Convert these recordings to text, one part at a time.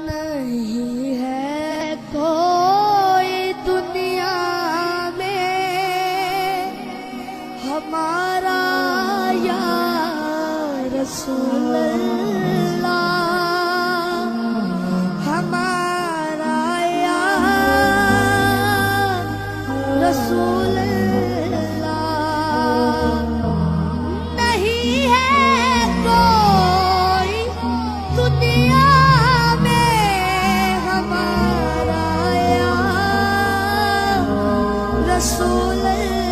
نہیں ہے کوئی دنیا میں ہمارا یا رسول اللہ، ہمارا یا رسول اللہ، نہیں ہے کوئی دنیا رسول اللہ،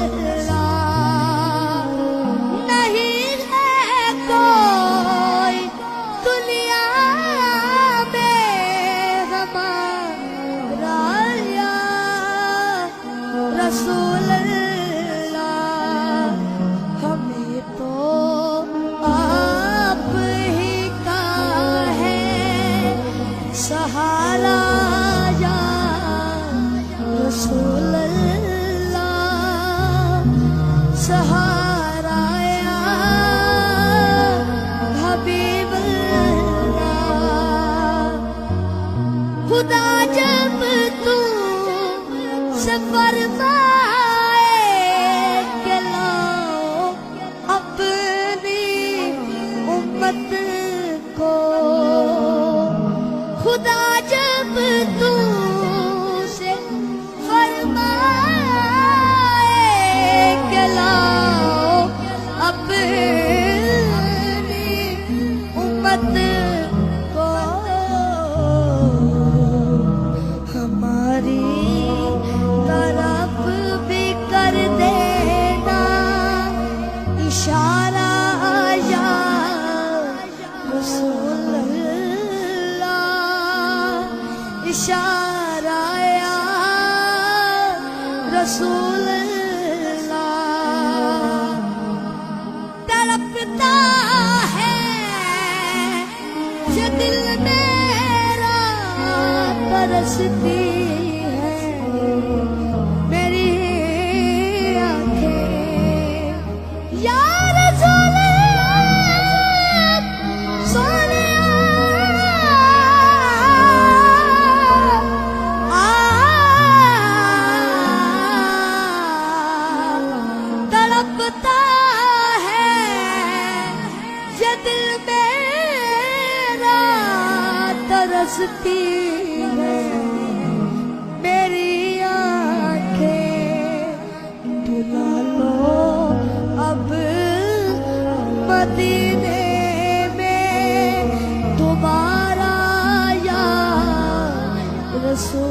نہیں ہے کوئی دنیا میں ہمارا یا رسول اللہ، ہمیں تو آپ ہی کا ہے سہارا یا رسول اللہ، سہارا یا حبیب اللہ، خدا جب تو سے فرمائے کہ لاؤ اپنی امت کو، خدا جب تو سے فرمائے کہ لاؤ اپنی امت کو، ہماری طرف بھی کر دینا اشارہ یا رسول اللہ، اشارہ یا رسول اللہ، تڑپتا ہے یہ دل میرا، ترستی ہے میری آنکھیں یا رسول اللہ، سونیا تڑپتا ہے یہ دل میرا، ترستی ہے میری آنکھیں، بلا لو اب مدینے میں دوبارہ یا رسول